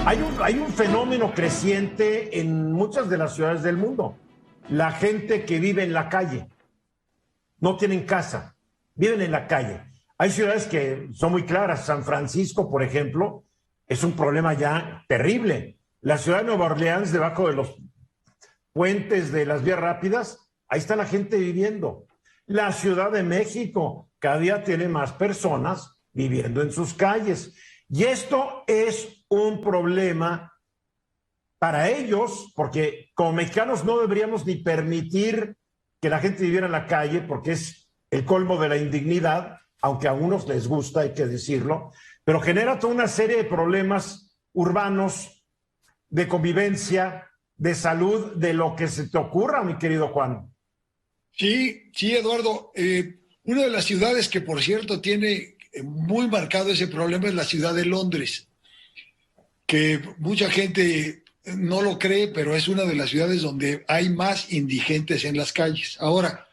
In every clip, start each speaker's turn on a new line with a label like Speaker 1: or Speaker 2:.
Speaker 1: Hay un fenómeno creciente en muchas de las ciudades del mundo. La gente que vive en la calle, no tienen casa, viven en la calle. Hay ciudades que son muy claras. San Francisco, por ejemplo, es un problema ya terrible. La ciudad de Nueva Orleans, debajo de los puentes de las vías rápidas, ahí está la gente viviendo. La Ciudad de México cada día tiene más personas viviendo en sus calles. Y esto es un problema para ellos, porque como mexicanos no deberíamos ni permitir que la gente viviera en la calle, porque es el colmo de la indignidad, aunque a unos les gusta, hay que decirlo, pero genera toda una serie de problemas urbanos, de convivencia, de salud, de lo que se te ocurra, mi querido Juan.
Speaker 2: Sí, sí, Eduardo. Una de las ciudades que, por cierto, tiene muy marcado ese problema es la ciudad de Londres, que mucha gente no lo cree, pero es una de las ciudades donde hay más indigentes en las calles. Ahora,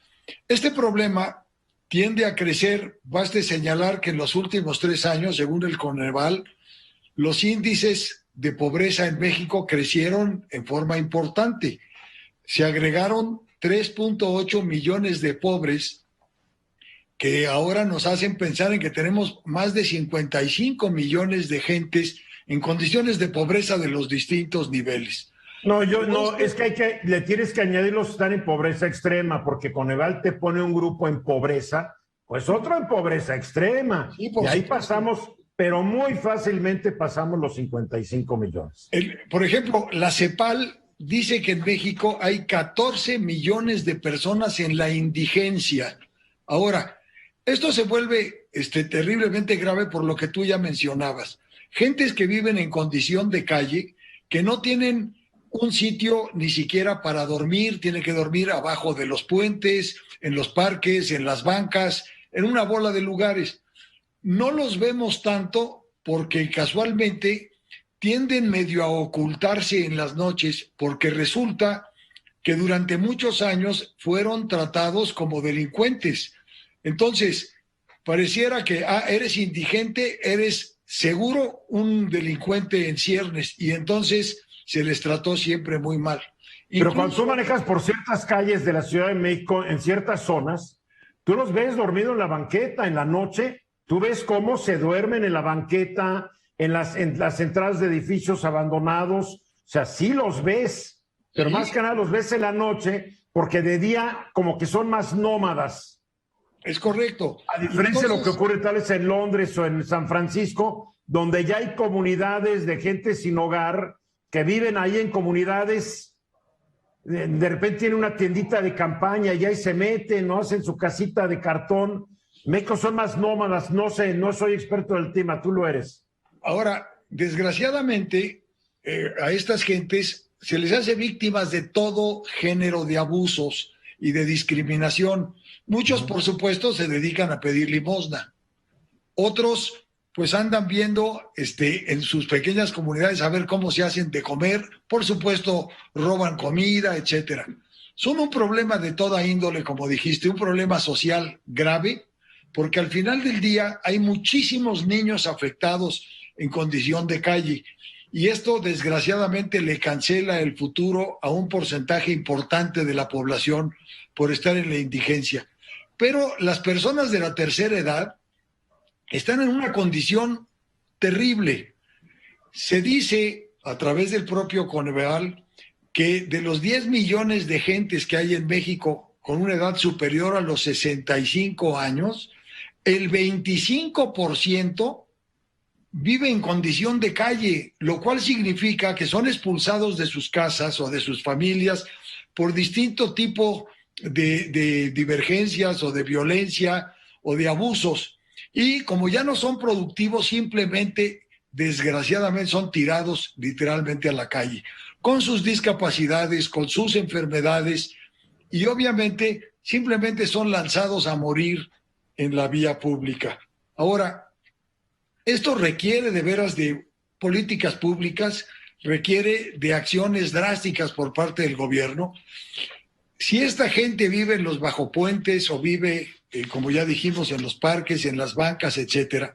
Speaker 2: este problema tiende a crecer. Baste señalar que en los últimos 3 años, según el Coneval, los índices de pobreza en México crecieron en forma importante. Se agregaron 3.8 millones de pobres, que ahora nos hacen pensar en que tenemos más de 55 millones de gentes en condiciones de pobreza de los distintos niveles.
Speaker 1: No, es que le tienes que añadir los que están en pobreza extrema, porque Coneval te pone un grupo en pobreza, pues otro en pobreza extrema.
Speaker 2: Sí,
Speaker 1: y ahí
Speaker 2: supuesto.
Speaker 1: pasamos, pero muy fácilmente pasamos los 55 millones.
Speaker 2: Por ejemplo, la CEPAL dice que en México hay 14 millones de personas en la indigencia. Ahora, esto se vuelve terriblemente grave por lo que tú ya mencionabas. Gentes que viven en condición de calle, que no tienen un sitio ni siquiera para dormir, tienen que dormir abajo de los puentes, en los parques, en las bancas, en una bola de lugares. No los vemos tanto porque casualmente tienden medio a ocultarse en las noches, porque resulta que durante muchos años fueron tratados como delincuentes. Entonces, pareciera que eres indigente, eres seguro un delincuente en ciernes, y entonces se les trató siempre muy mal.
Speaker 1: Pero cuando tú manejas por ciertas calles de la Ciudad de México, en ciertas zonas, tú los ves dormidos en la banqueta en la noche, tú ves cómo se duermen en la banqueta, en las entradas de edificios abandonados, o sea, sí los ves, pero
Speaker 2: Sí.
Speaker 1: más que nada los ves en la noche, porque de día como que son más nómadas.
Speaker 2: Es correcto.
Speaker 1: A diferencia de lo que ocurre tal vez en Londres o en San Francisco, donde ya hay comunidades de gente sin hogar que viven ahí en comunidades, de repente tienen una tiendita de campaña y ahí se meten, ¿no? Hacen su casita de cartón. México son más nómadas, no sé, no soy experto del tema, tú lo eres.
Speaker 2: Ahora, desgraciadamente, a estas gentes se les hace víctimas de todo género de abusos y de discriminación. Muchos, por supuesto, se dedican a pedir limosna. Otros, pues andan viendo en sus pequeñas comunidades a ver cómo se hacen de comer. Por supuesto, roban comida, etcétera. Son un problema de toda índole, como dijiste, un problema social grave, porque al final del día hay muchísimos niños afectados en condición de calle. Y esto, desgraciadamente, le cancela el futuro a un porcentaje importante de la población por estar en la indigencia. Pero las personas de la tercera edad están en una condición terrible. Se dice, a través del propio Coneval, que de los 10 millones de gentes que hay en México con una edad superior a los 65 años, el 25% vive en condición de calle, lo cual significa que son expulsados de sus casas o de sus familias por distinto tipo de divergencias o de violencia o de abusos. Y como ya no son productivos, simplemente, desgraciadamente, son tirados literalmente a la calle, con sus discapacidades, con sus enfermedades, y obviamente simplemente son lanzados a morir en la vía pública. Ahora, esto requiere de veras de políticas públicas, requiere de acciones drásticas por parte del gobierno. Si esta gente vive en los bajopuentes o vive, como ya dijimos, en los parques, en las bancas, etcétera,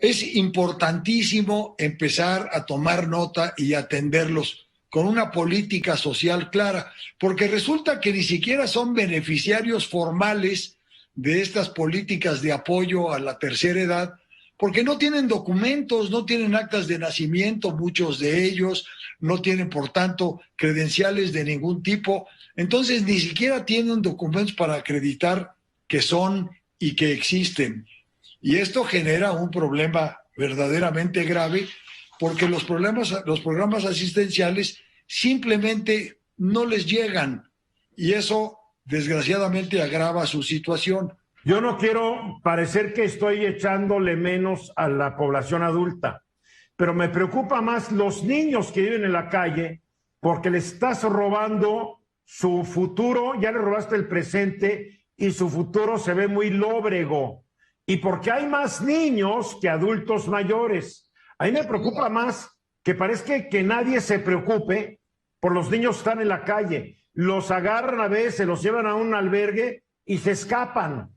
Speaker 2: Es importantísimo empezar a tomar nota y atenderlos con una política social clara, porque resulta que ni siquiera son beneficiarios formales de estas políticas de apoyo a la tercera edad, porque no tienen documentos, no tienen actas de nacimiento, muchos de ellos no tienen, por tanto, credenciales de ningún tipo. Entonces, ni siquiera tienen documentos para acreditar que son y que existen. Y esto genera un problema verdaderamente grave, porque los programas asistenciales simplemente no les llegan, y eso desgraciadamente agrava su situación.
Speaker 1: Yo no quiero parecer que estoy echándole menos a la población adulta, pero me preocupa más los niños que viven en la calle, porque les estás robando su futuro, ya le robaste el presente y su futuro se ve muy lóbrego. Y porque hay más niños que adultos mayores. A mí me preocupa más que parezca que nadie se preocupe por los niños que están en la calle. Los agarran a veces, los llevan a un albergue y se escapan. O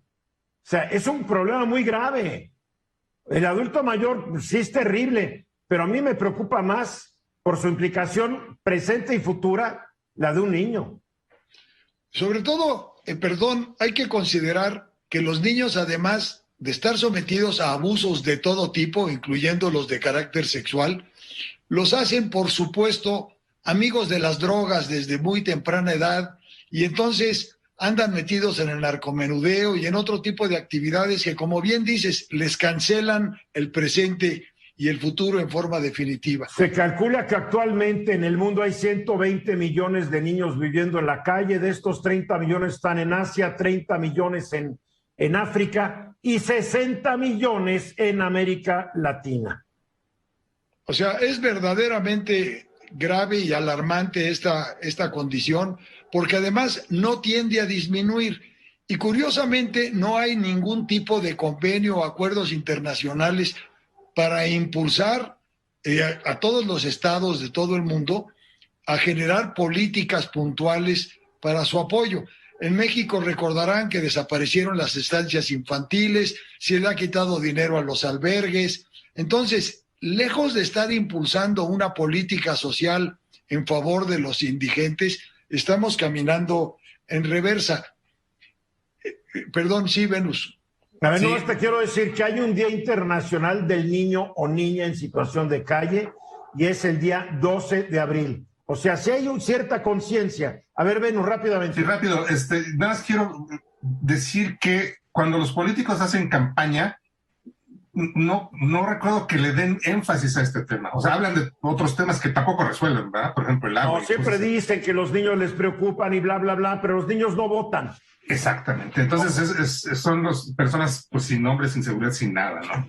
Speaker 1: sea, es un problema muy grave. El adulto mayor sí es terrible, pero a mí me preocupa más por su implicación presente y futura, la de un niño.
Speaker 2: Sobre todo, hay que considerar que los niños, además de estar sometidos a abusos de todo tipo, incluyendo los de carácter sexual, los hacen, por supuesto, amigos de las drogas desde muy temprana edad, y entonces andan metidos en el narcomenudeo y en otro tipo de actividades que, como bien dices, les cancelan el presente y el futuro en forma definitiva.
Speaker 1: Se calcula que actualmente en el mundo hay 120 millones de niños viviendo en la calle. De estos, 30 millones están en Asia, 30 millones en África y 60 millones en América Latina.
Speaker 2: O sea, es verdaderamente grave y alarmante esta condición, porque además no tiende a disminuir. Y curiosamente no hay ningún tipo de convenio o acuerdos internacionales para impulsar a todos los estados de todo el mundo a generar políticas puntuales para su apoyo. En México recordarán que desaparecieron las estancias infantiles, se le ha quitado dinero a los albergues. Entonces, lejos de estar impulsando una política social en favor de los indigentes, estamos caminando en reversa. Perdón, sí, Venus.
Speaker 1: A ver, no, te quiero decir que hay un Día Internacional del Niño o Niña en Situación de Calle y es el día 12 de abril. O sea, si hay cierta conciencia. A ver, Venus, rápidamente.
Speaker 3: Sí, rápido. Nada más quiero decir que cuando los políticos hacen campaña, no recuerdo que le den énfasis a este tema. O sea, hablan de otros temas que tampoco resuelven, ¿verdad? Por ejemplo, el agua.
Speaker 1: No, siempre dicen que los niños les preocupan y bla, bla, bla, pero los niños no votan.
Speaker 3: Exactamente. Entonces son personas pues, sin nombre, sin seguridad, sin nada, ¿no?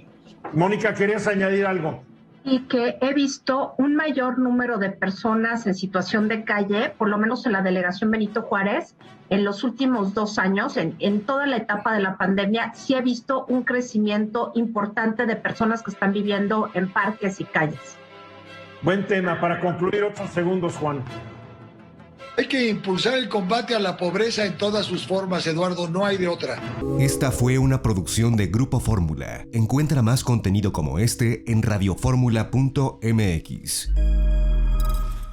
Speaker 1: Mónica, ¿querías añadir algo?
Speaker 4: Y que he visto un mayor número de personas en situación de calle, por lo menos en la delegación Benito Juárez, en los últimos 2 años, en toda la etapa de la pandemia, sí he visto un crecimiento importante de personas que están viviendo en parques y calles.
Speaker 1: Buen tema. Para concluir, 8 segundos, Juan.
Speaker 2: Hay que impulsar el combate a la pobreza en todas sus formas, Eduardo, no hay de otra.
Speaker 5: Esta fue una producción de Grupo Fórmula. Encuentra más contenido como este en radioformula.mx.